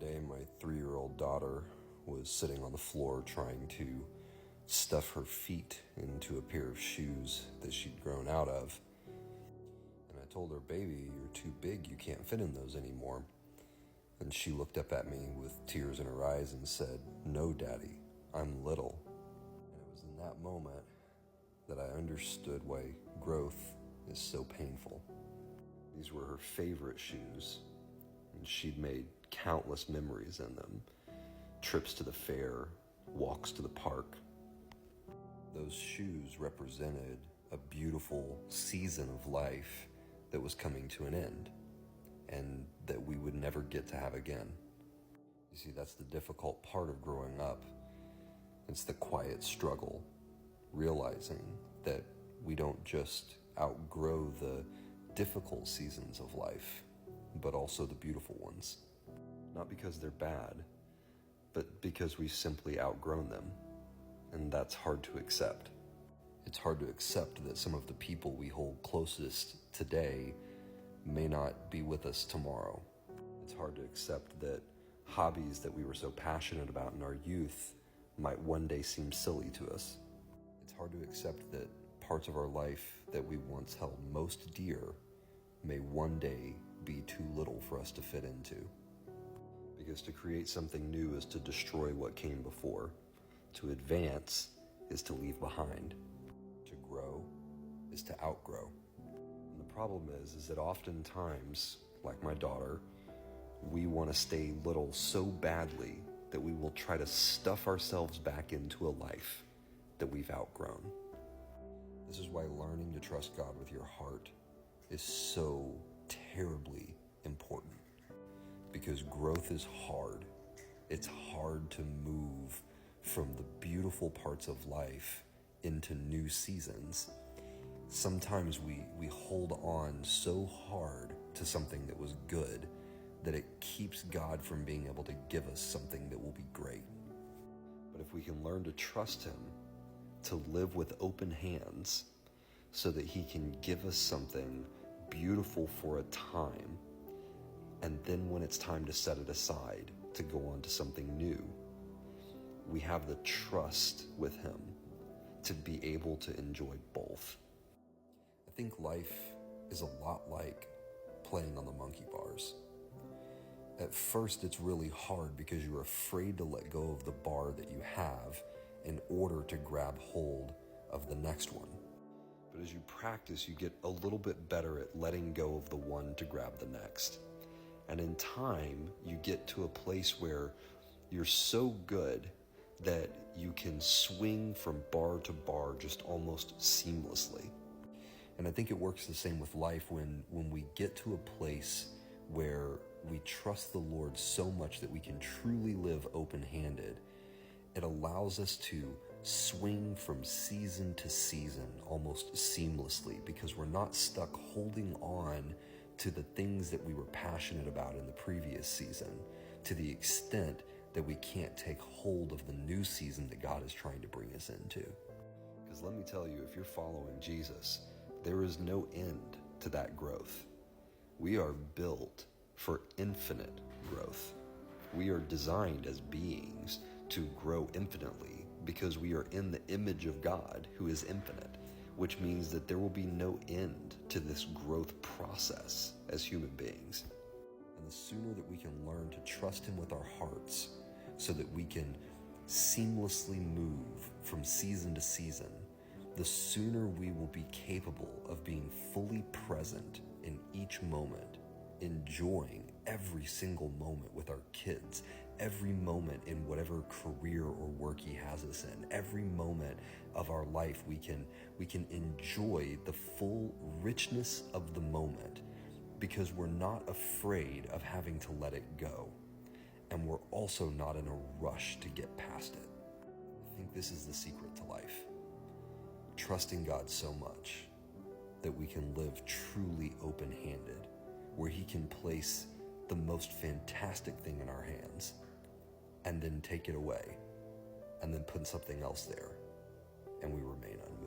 day, my 3-year-old daughter was sitting on the floor trying to stuff her feet into a pair of shoes that she'd grown out of. And I told her, "Baby, you're too big, you can't fit in those anymore." And she looked up at me with tears in her eyes and said, "No, Daddy, I'm little." And it was in that moment that I understood why growth is so painful. These were her favorite shoes, and she'd made countless memories in them. Trips to the fair, walks to the park. Those shoes represented a beautiful season of life that was coming to an end, and that we would never get to have again. You see, that's the difficult part of growing up. It's the quiet struggle, realizing that we don't just outgrow the difficult seasons of life, but also the beautiful ones. Not because they're bad, but because we've simply outgrown them, and that's hard to accept. It's hard to accept that some of the people we hold closest today may not be with us tomorrow. It's hard to accept that hobbies that we were so passionate about in our youth might one day seem silly to us. It's hard to accept that parts of our life that we once held most dear may one day be too little for us to fit into. Because to create something new is to destroy what came before. To advance is to leave behind. To grow is to outgrow. And the problem is that oftentimes, like my daughter, we want to stay little so badly that we will try to stuff ourselves back into a life that we've outgrown. This is why learning to trust God with your heart is so terribly important. Because growth is hard. It's hard to move from the beautiful parts of life into new seasons. Sometimes we hold on so hard to something that was good that it keeps God from being able to give us something that will be great. But if we can learn to trust Him, to live with open hands, so that He can give us something beautiful for a time, and then when it's time to set it aside to go on to something new, we have the trust with Him to be able to enjoy both. I think life is a lot like playing on the monkey bars. At first, it's really hard because you're afraid to let go of the bar that you have in order to grab hold of the next one. But as you practice, you get a little bit better at letting go of the one to grab the next. And in time, you get to a place where you're so good that you can swing from bar to bar just almost seamlessly. And I think it works the same with life when we get to a place where we trust the Lord so much that we can truly live open-handed. It allows us to swing from season to season almost seamlessly because we're not stuck holding on to the things that we were passionate about in the previous season to the extent that we can't take hold of the new season that God is trying to bring us into. Because let me tell you, if you're following Jesus, there is no end to that growth. We are built for infinite growth. We are designed as beings to grow infinitely because we are in the image of God who is infinite, which means that there will be no end to this growth process as human beings. And the sooner that we can learn to trust Him with our hearts so that we can seamlessly move from season to season, the sooner we will be capable of being fully present in each moment, enjoying every single moment with our kids, every moment in whatever career or work He has us in, every moment of our life we can enjoy the full richness of the moment because we're not afraid of having to let it go. And we're also not in a rush to get past it. I think this is the secret to life. Trusting God so much that we can live truly open-handed, where He can place the most fantastic thing in our hands and then take it away and then put something else there, and we remain unmoved.